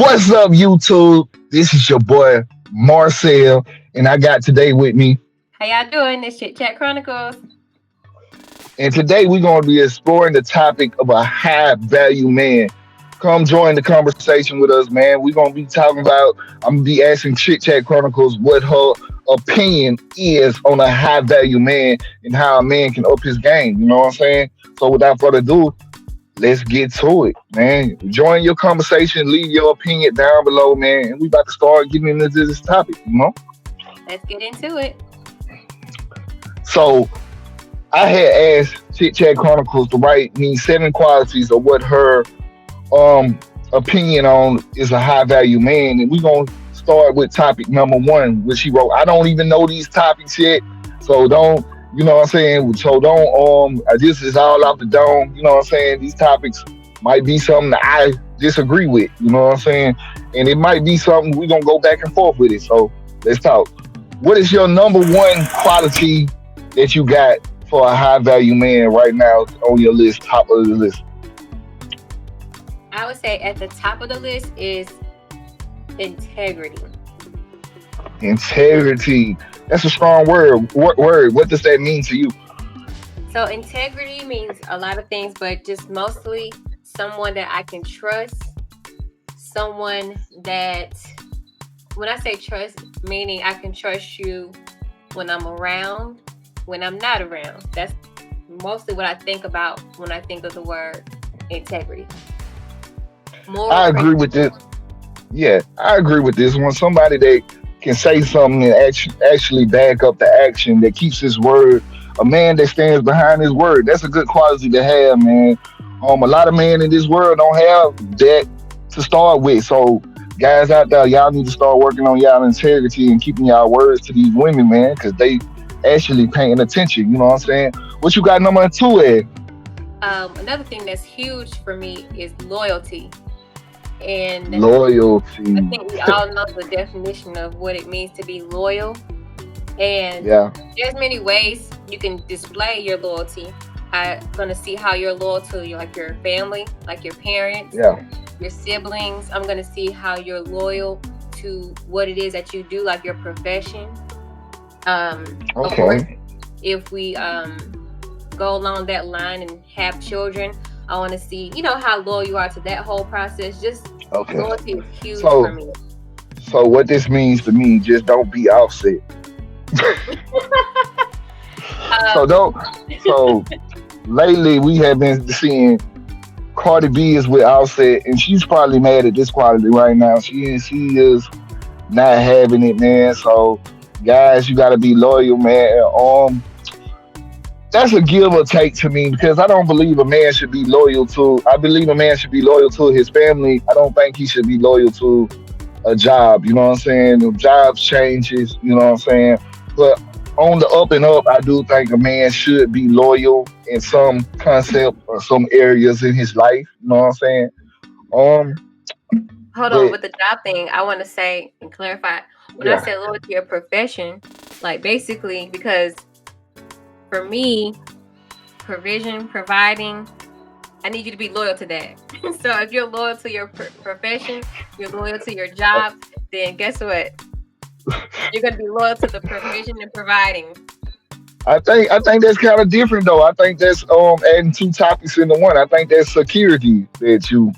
What's up, YouTube? This is your boy Marcel, and I got today with me. How y'all doing? It's Chit Chronicles. And today we're going to be exploring the topic of a high value man. Come join the conversation with us, man. We're going to be talking about, I'm going to be asking Chit Chat Chronicles what her opinion is on a high value man and how a man can up his game. You know what I'm saying? So without further ado, let's get to it, man. Join your conversation, leave your opinion down below, man. And we about to start getting into this topic. Let's get into it. So I had asked Chit Chat Chronicles to write me 7 qualities of what her opinion on is a high value man. And we're gonna start with topic number 1, which she wrote. I don't even know these topics yet. So don't, you know what I'm saying? So don't this is all off the dome, you know what I'm saying? These topics might be something that I disagree with, you know what I'm saying? And it might be something we're gonna go back and forth with it. So let's talk. What is your number 1 quality that you got for a high value man right now on your list, top of the list? I would say at the top of the list is integrity. Integrity. That's a strong word. What does that mean to you? So integrity means a lot of things, but just mostly someone that I can trust. Someone that, when I say trust, meaning I can trust you when I'm around, when I'm not around. That's mostly what I think about when I think of the word integrity. I agree with this. Yeah, I agree with this. When somebody that can say something and actually back up the action, that keeps his word, a man that stands behind his word, that's a good quality to have, man. A lot of men in this world don't have that to start with. So guys out there, y'all need to start working on y'all integrity and keeping y'all words to these women, man, because they actually paying attention. You know what I'm saying? What you got number 2 at? Another thing that's huge for me is loyalty. And loyalty. I think we all know the definition of what it means to be loyal. And there's many ways you can display your loyalty. I'm gonna see how you're loyal to your family, like your parents, your siblings. I'm gonna see how you're loyal to what it is that you do, like your profession. Of course, if we go along that line and have children, I want to see, how loyal you are to that whole process. Just loyalty is huge for me. So what this means to me, just don't be Offset. So lately we have been seeing Cardi B is with Offset, and she's probably mad at this quality right now. She is not having it, man. So guys, you gotta be loyal, man. That's a give or take to me, because I don't believe a man should be loyal to. I believe a man should be loyal to his family. I don't think he should be loyal to a job. You know what I'm saying? The jobs changes. You know what I'm saying? But on the up and up, I do think a man should be loyal in some concept or some areas in his life. You know what I'm saying? Hold on, with the job thing, I want to say and clarify. When I say loyal to your profession, like basically, because for me, providing, I need you to be loyal to that. So if you're loyal to your profession, you're loyal to your job, then guess what? You're going to be loyal to the provision and providing. I think that's kind of different, though. I think that's adding 2 topics into one. I think that's security that you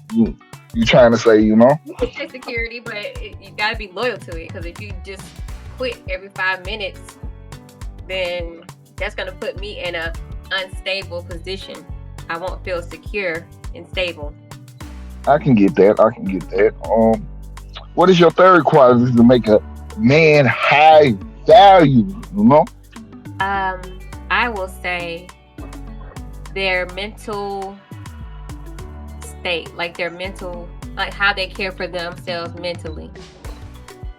trying to say, You can say security, but you got to be loyal to it, because if you just quit every 5 minutes, then that's going to put me in a unstable position. I won't feel secure and stable. I can get that. What is your 3rd quality to make a man high value? I will say their mental state, like how they care for themselves mentally.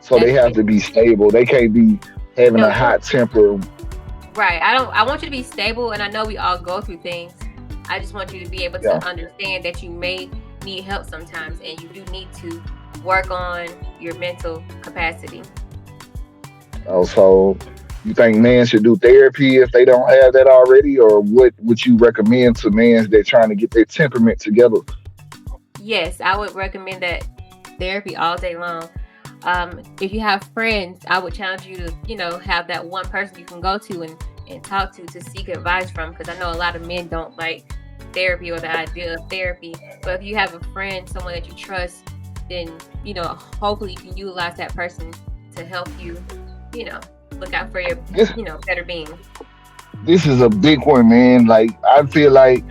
So they have to be stable. They can't be having a hot temper. Right. I want you to be stable, and I know we all go through things. I just want you to be able to understand that you may need help sometimes, and you do need to work on your mental capacity. So you think men should do therapy if they don't have that already, or what would you recommend to men that trying to get their temperament together? Yes, I would recommend that therapy all day long. If you have friends, I would challenge you to, have that one person you can go to and talk to seek advice from, because I know a lot of men don't like therapy or the idea of therapy. But if you have a friend, someone that you trust, then, hopefully you can utilize that person to help you, look out for your, This better being. this is a big one, man. Like I feel like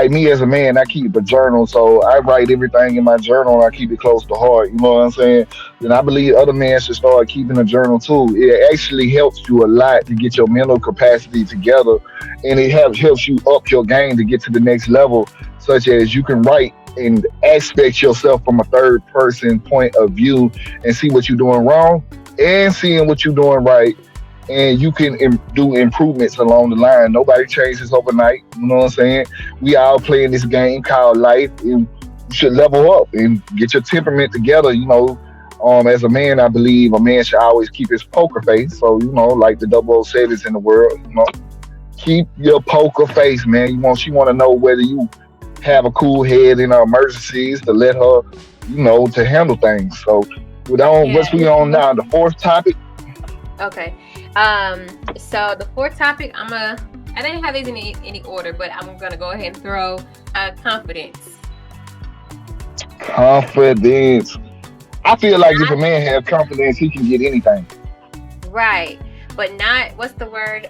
me as a man, I keep a journal, so I write everything in my journal. And I keep it close to heart. You know what I'm saying? Then I believe other men should start keeping a journal too. It actually helps you a lot to get your mental capacity together, and it helps you up your game to get to the next level. Such as you can write and aspect yourself from a third person point of view and see what you're doing wrong and seeing what you're doing right, and you can do improvements along the line. Nobody changes overnight. You know what I'm saying? We all playing this game called life, and you should level up and get your temperament together. As a man, I believe a man should always keep his poker face. So, like the 007s in the world, keep your poker face, man. She want to know whether you have a cool head in her emergencies to let her, to handle things. So, what's Yeah. we on now? The fourth topic. Okay. So the fourth topic, I didn't have these in any order, but I'm gonna go ahead and throw confidence. Confidence. I feel like if a Not man have confidence, he can get anything. right, but not, what's the word?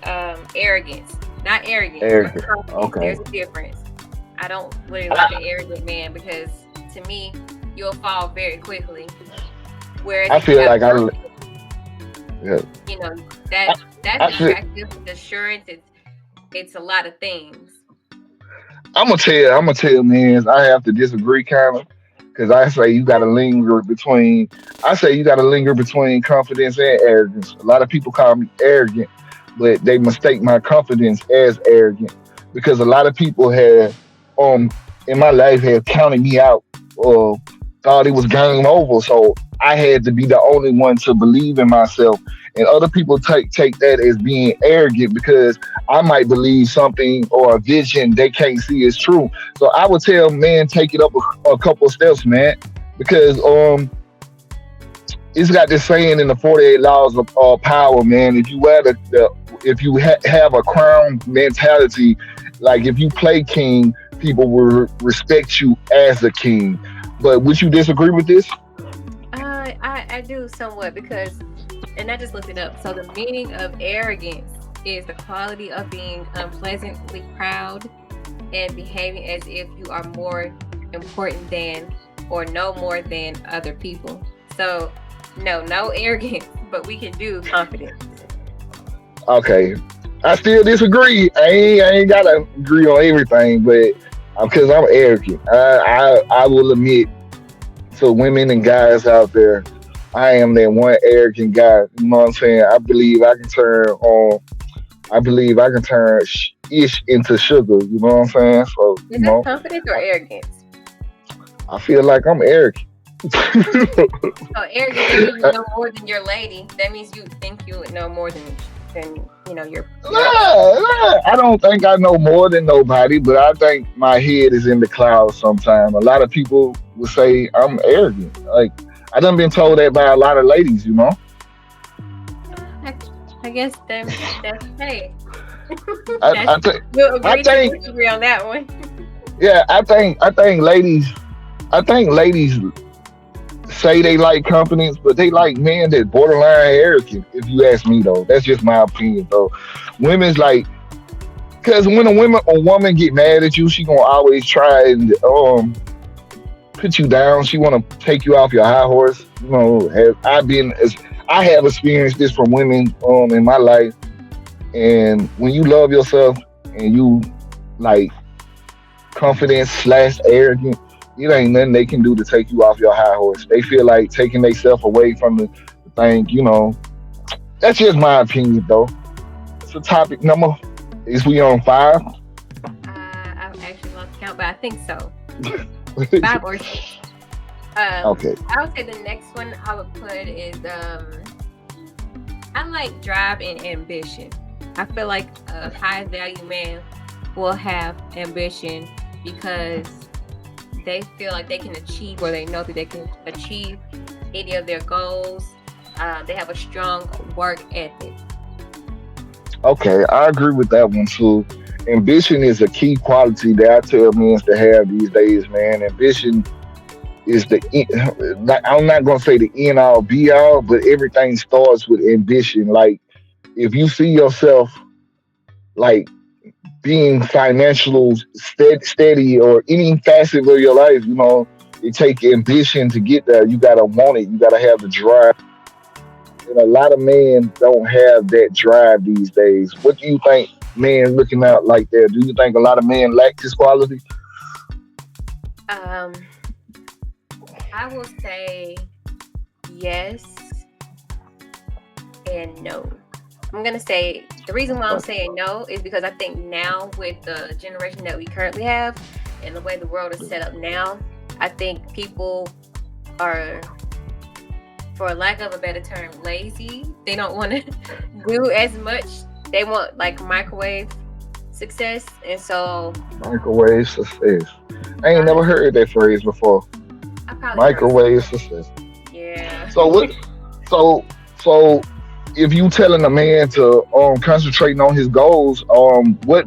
Arrogance. Not arrogance, but Arrogant. confidence. Okay. There's a difference. I don't really like I, an arrogant man, because to me, you'll fall very quickly. Whereas I if you feel have like confidence, yeah. you know, I, that's I feel attractive. It's assurance. It's a lot of things. I'm gonna tell man, I have to disagree kind of because I say you gotta linger between. I say you gotta linger between confidence and arrogance. A lot of people call me arrogant, but they mistake my confidence as arrogant because a lot of people have um in my life have counted me out or thought it was game over. So I had to be the only one to believe in myself. And other people take that as being arrogant because I might believe something or a vision they can't see is true. So I would tell man take it up a couple of steps, man, because it's got this saying in the 48 laws of power, man. If you wear if you have a crown mentality, like if you play king, people will respect you as a king. But would you disagree with this? I do somewhat, because, and I just looked it up. So the meaning of arrogance is the quality of being unpleasantly proud and behaving as if you are more important than or know more than other people. So no arrogance, but we can do confidence. Okay, I still disagree. I ain't gotta agree on everything, but because I'm arrogant, I will admit to women and guys out there, I am that one arrogant guy. You know what I'm saying? I believe I can turn ish into sugar. You know what I'm saying? So Is that confidence or arrogance? I feel like I'm arrogant. So arrogant, that means you know more than your lady. That means you think you know more than your husband. I don't think I know more than nobody, but I think my head is in the clouds sometimes. A lot of people would say I'm arrogant. Like I done been told that by a lot of ladies. I, I guess that's hey. I, That's I think we'll I agree to think disagree on that one. yeah, I think ladies say they like confidence, but they like men that borderline arrogant. If you ask me, though, that's just my opinion. Though, women's like, because when a woman get mad at you, she gonna always try and put you down. She wanna take you off your high horse. I have experienced this from women in my life, and when you love yourself and you like confidence slash arrogant, it ain't nothing they can do to take you off your high horse. They feel like taking themselves away from the thing. That's just my opinion, though. So topic number is we on five? I've actually lost count, but I think so. 5 or 6. Okay. I would say the next one I would put is I like drive and ambition. I feel like a high value man will have ambition, because they feel like they can achieve, or they know that they can achieve any of their goals. They have a strong work ethic. Okay, I agree with that one too. Ambition is a key quality that I tell men to have these days, man. Ambition is I'm not gonna say the end all be all, but everything starts with ambition. Like if you see yourself like being financial steady or any facet of your life, it take ambition to get there. You gotta want it. You gotta have the drive. And a lot of men don't have that drive these days. What do you think, men looking out like that? Do you think a lot of men lack this quality? Um, I will say yes and no. I'm gonna say the reason why I'm saying no is because I think now with the generation that we currently have and the way the world is set up now, I think people are, for lack of a better term, lazy. They don't want to do as much. They want like microwave success, and so microwave success. I ain't never heard that phrase before. I probably microwave success. Yeah. So what? So if you telling a man to concentrating on his goals, what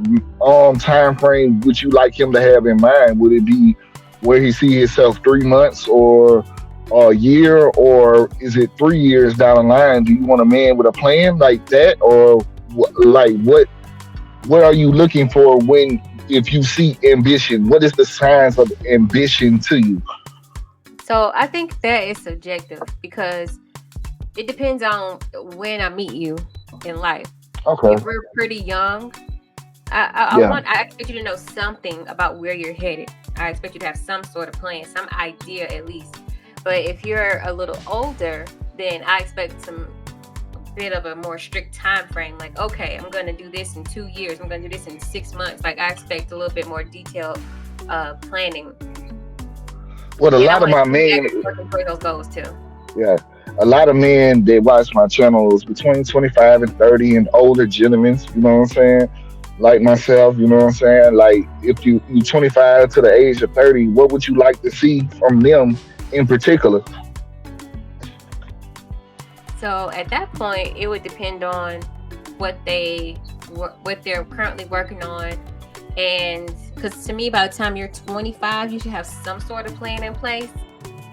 time frame would you like him to have in mind? Would it be where he see himself 3 months or a year, or is it 3 years down the line? Do you want a man with a plan like that, or like what are you looking for when if you see ambition? What is the signs of ambition to you? So I think that is subjective because it depends on when I meet you in life. Okay. If we're pretty young, I expect you to know something about where you're headed. I expect you to have some sort of plan, some idea at least. But if you're a little older, then I expect some bit of a more strict time frame. Like, okay, I'm going to do this in 2 years. I'm going to do this in 6 months. Like, I expect a little bit more detailed planning. What a lot of my men working for those goals too. Yeah, a lot of men that watch my channels between 25 and 30 and older gentlemen. You know what I'm saying? Like myself, you know what I'm saying? Like if you 25 to the age of 30, what would you like to see from them in particular? So at that point, it would depend on what they're currently working on, and because to me, by the time you're 25, you should have some sort of plan in place.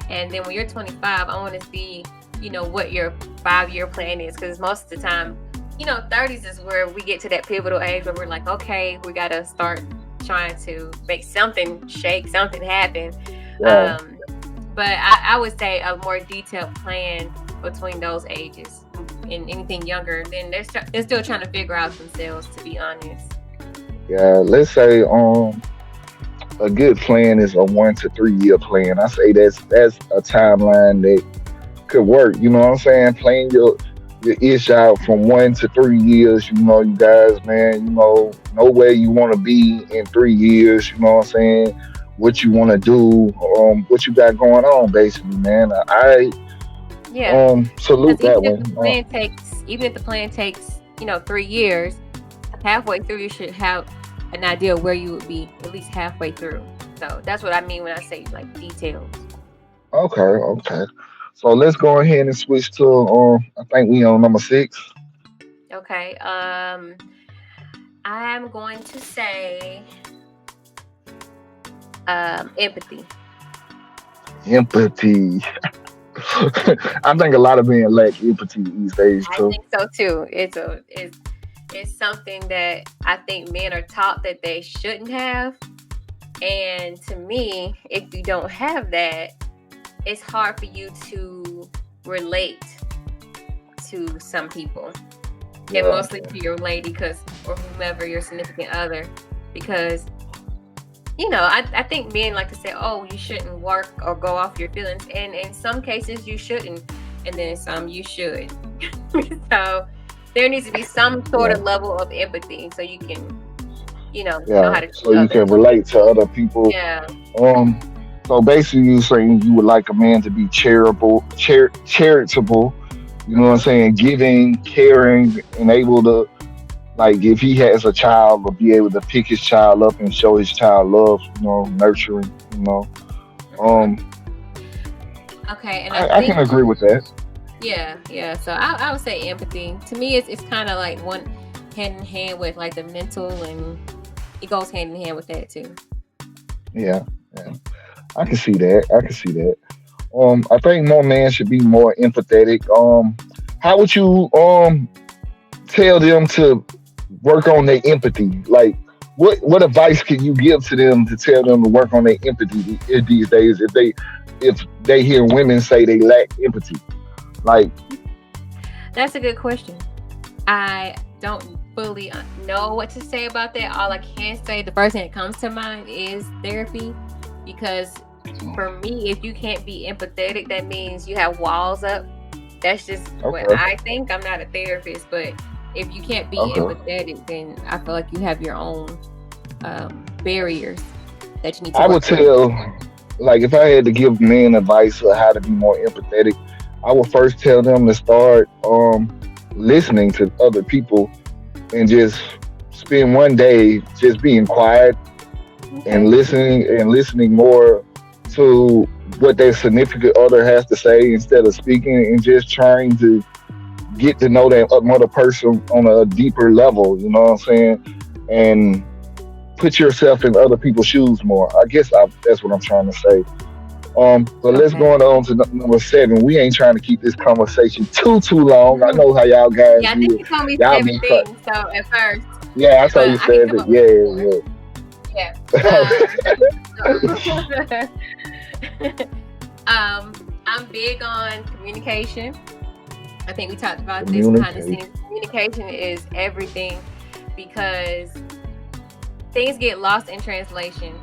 And then when you're 25, I want to see, what your 5-year plan is, because most of the time, 30s is where we get to that pivotal age where we're like, okay, we got to start trying to make something shake, something happen. Yeah. But I would say a more detailed plan between those ages. And anything younger, then they're still trying to figure out themselves, to be honest. Yeah, let's say a good plan is a 1 to 3 year plan. I say that's a timeline that could work. You know what I'm saying? Plan your ish out from 1 to 3 years. You guys, man. Know where you want to be in 3 years. You know what I'm saying? What you want to do. What you got going on, basically, man. Salute that one. Even if the plan takes 3 years, halfway through you should have an idea of where you would be at least halfway through. So that's what I mean when I say like details. Okay. So let's go ahead and switch to I think we on number 6. Okay. I'm going to say empathy. Empathy. I think a lot of men lack empathy these days too. I think so too. It's something that I think men are taught that they shouldn't have. And to me, if you don't have that, it's hard for you to relate to some people. And mostly to your lady or whomever, your significant other. Because, I think men like to say, oh, you shouldn't work or go off your feelings. And in some cases, you shouldn't. And then in some, you should. So there needs to be some sort of level of empathy so you can, know how to. So you can relate to other people. Yeah. So basically, you're saying you would like a man to be charitable. You know what I'm saying? Giving, caring, and able to, like, if he has a child, will be able to pick his child up and show his child love. Nurturing. Mm-hmm. Um, Okay, and I I think can agree with that. yeah. So I would say empathy. To me, it's kind of like one hand in hand with like the mental, and it goes hand in hand with that too. Yeah, yeah. I can see that. I can see that. I think more men should be more empathetic. How would you tell them to work on their empathy? Like, what advice can you give to them to tell them to work on their empathy these days if they hear women say they lack empathy? Like, That's a good question. I don't fully know what to say about that. All I can say, the first thing that comes to mind is therapy, because for me, if you can't be empathetic, that means you have walls up. That's just what okay, I think. I'm not a therapist, but if you can't be okay. empathetic, then I feel like you have your own barriers that you need to I would work through. tell, like, if I had to give men advice on how to be more empathetic, I would first tell them to start listening to other people and just spend one day just being quiet and Okay. listening more to what their significant other has to say instead of speaking, and just trying to get to know that other person on a deeper level. You know what I'm saying? And put yourself in other people's shoes more. That's what I'm trying to say. But let's Okay. go on to number 7. We ain't trying to keep this conversation too long. I Mhm. know how y'all guys Yeah, I think do. you told me Y'all seven be cut. things. So at first, Yeah, I saw but you I can said come it. up with more. Yeah, Yeah. yeah. I'm big on communication. I think we talked about this behind the Communicate. scenes. Communication is everything, because things get lost in translation.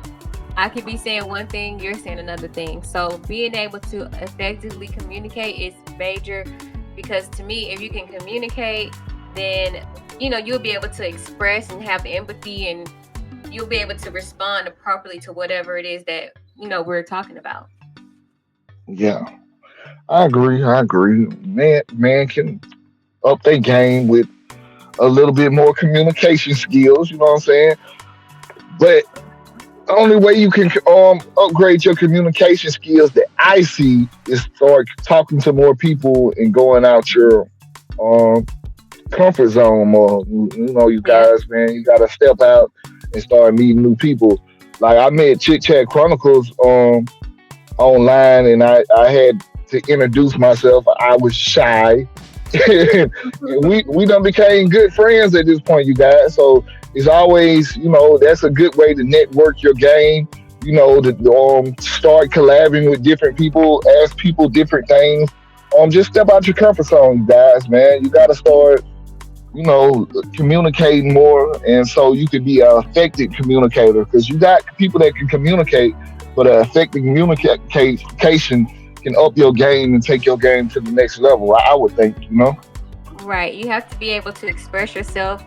I could be saying one thing, you're saying another thing. So being able to effectively communicate is major, because to me, if you can communicate, then you'll be able to express and have empathy, and you'll be able to respond properly to whatever it is that we're talking about. Yeah, I agree. I agree. Man can up their game with a little bit more communication skills. You know what I'm saying? But the only way you can upgrade your communication skills that I see is start talking to more people and going out your um comfort zone more. You Yep. guys, man, you gotta step out and start meeting new people. Like I met Chit Chronicles online, and I had to introduce myself. I was shy. And we done became good friends at this point, you guys. So it's always, that's a good way to network your game. To start collabing with different people, ask people different things. Just step out your comfort zone, you guys, man. You got to start, communicating more, and so you could be an effective communicator, because you got people that can communicate, but an effective communication can up your game and take your game to the next level. I would think. Right. You have to be able to express yourself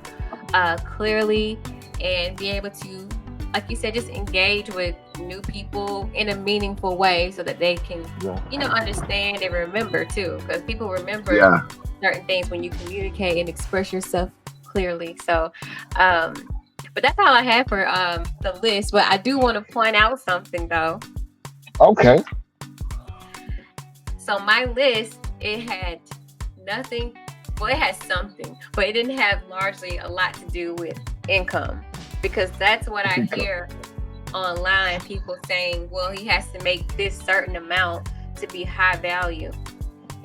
clearly, and be able to, like you said, just engage with new people in a meaningful way, so that they can, Yeah. understand and remember too. Because people remember Yeah. certain things when you communicate and express yourself clearly. So, um, but that's all I have for the list. But I do want to point out something though. Okay. So my list, it had nothing. Well, it had something, but it didn't have largely a lot to do with income, because that's what I hear online. People saying, "Well, he has to make this certain amount to be high value."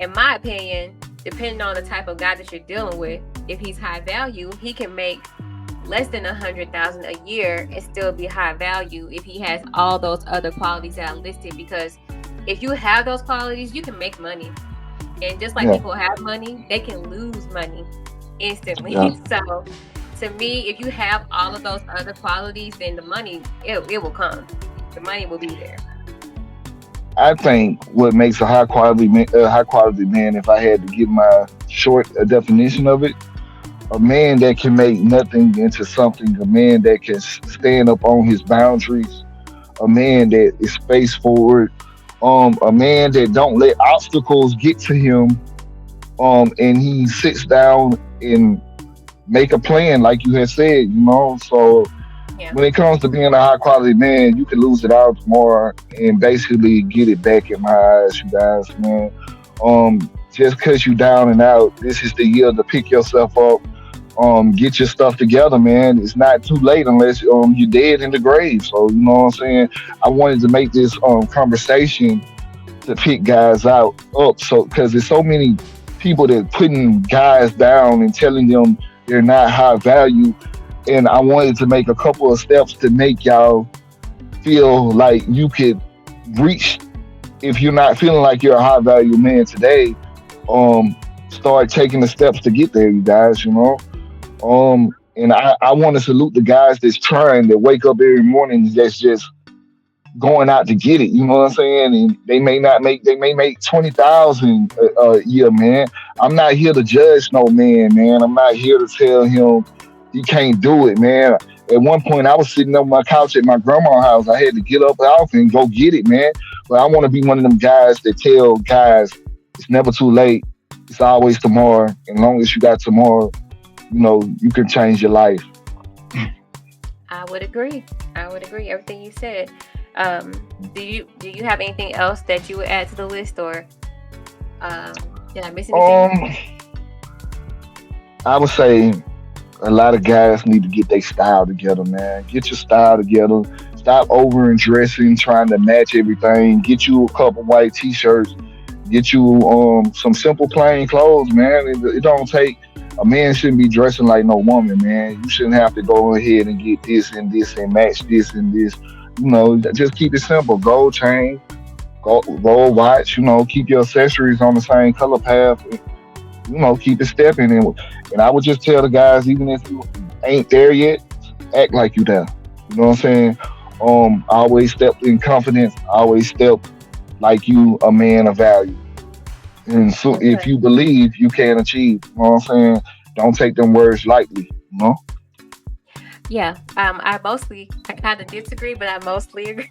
In my opinion, depending on the type of guy that you're dealing with, if he's high value, he can make less than 100,000 a year and still be high value if he has all those other qualities that I listed. Because if you have those qualities, you can make money. And just like Yeah. people have money, they can lose money Yeah. instantly. So to me, if you have all of those other qualities, then the money, it will come. The money will be there. I think what makes high quality man, if I had to give my short definition of it, a man that can make nothing into something, a man that can stand up on his boundaries, a man that is space forward, a man that don't let obstacles get to him, and he sits down and make a plan, like you had said. So Yeah. when it comes to being a high quality man, you can lose it all tomorrow and basically get it back in my eyes, you guys, man. Just cause you down and out, this is the year to pick yourself up. Get your stuff together, man. It's not too late unless you're dead in the grave. So you know what I'm saying. I wanted to make this conversation to pick guys out up, so because there's so many people that putting guys down and telling them they're not high value, and I wanted to make a couple of steps to make y'all feel like you could reach. If you're not feeling like you're a high value man today, um, start taking the steps to get there, you guys. You know, and I want to salute the guys that's trying to wake up every morning that's just going out to get it. You know what I'm saying? And they may make 20,000 a year, man. I'm not here to judge no man, man. I'm not here to tell him he can't do it, man. At one point, I was sitting on my couch at my grandma's house. I had to get up off and go get it, man. But I want to be one of them guys that tell guys it's never too late. It's always tomorrow. And as long as you got tomorrow, you know you can change your life. I would agree. I would agree. Everything you said. Um, do you have anything else that you would add to the list, or did I miss anything? Um, I would say a lot of guys need to get their style together, man. Get your style together. Stop over and dressing, trying to match everything. Get you a couple white t-shirts. Get you some simple plain clothes, man. It don't take a man shouldn't be dressing like no woman, man. You shouldn't have to go ahead and get this and match this and this. You know, just keep it simple. Gold chain, gold watch. You know, keep your accessories on the same color path. You know, keep it stepping. And I would just tell the guys, even if you ain't there yet, act like you there. You know what I'm saying? Always step in confidence. Always step like you a man of value. And so if Okay. you believe, you can achieve. You know what I'm saying? Don't take them words lightly. You know? Yeah. I kind of disagree, but I mostly agree,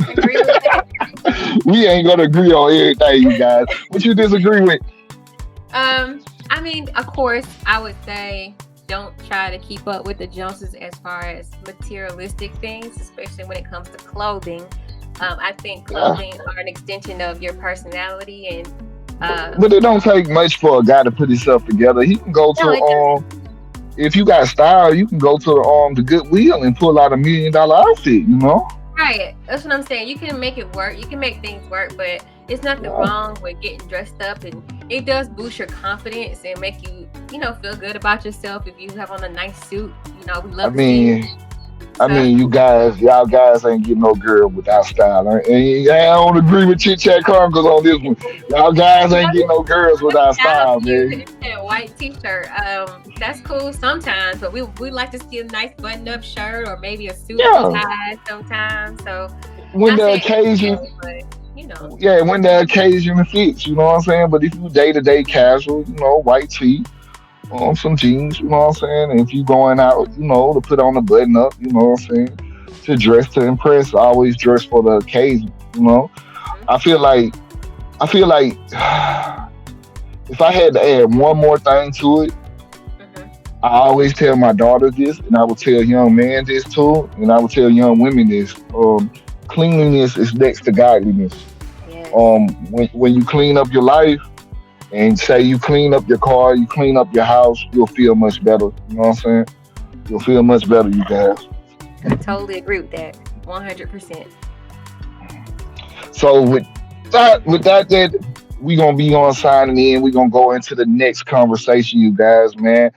agree with that. We ain't gonna agree on everything, you guys. What you disagree with? I mean, of course, I would say don't try to keep up with the Joneses as far as materialistic things, especially when it comes to clothing. I think Yeah. clothing are an extension of your personality, and But it don't take much for a guy to put himself together. He can go no, to it doesn't. if you got style, you can go to the Goodwill and pull out $1 million outfit. You know? Right. That's what I'm saying. You can make it work. You can make things work, but it's nothing Yeah. wrong with getting dressed up, and it does boost your confidence and make you, feel good about yourself if you have on a nice suit. We I love to see it. mean, So you guys, y'all guys ain't getting no girl without style. And I don't agree with Chit Chat Chronicles on this one. Y'all guys ain't getting no girls with without style style, jeans man. and that white t-shirt. That's cool sometimes, but we like to see a nice button-up shirt or maybe a suit and Yeah. tie sometimes. So When not the saying every occasion, day, but yeah, when the occasion fits, you know what I'm saying? But if you day to day casual, white tee, some jeans, you know what I'm saying? And if you going out, to put on a button up, you know what I'm saying? To dress to impress, always dress for the occasion, you know? Mhm, I feel like if I had to add one more thing to it, mhm. I always tell my daughter this, and I would tell young men this too, and I would tell young women this. Cleanliness is next to godliness. Yes. When you clean up your life and say you clean up your car, you clean up your house, you'll feel much better. You know what I'm saying? You'll feel much better, you guys. I totally agree with that. 100%. So with that, we gonna be on signing in. We gonna go into the next conversation, you guys, man.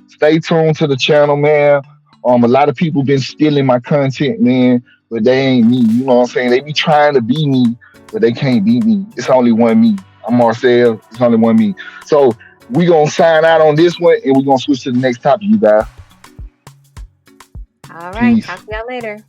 Stay tuned to the channel, man. A lot of people been stealing my content, man, but they ain't me. You know what I'm saying? They be trying to be me, but they can't be me. It's only one me. I'm Marcel. It's only one me. So we gonna sign out on this one, and we gonna switch to the next topic, you guys. All right. Peace. Talk to y'all later.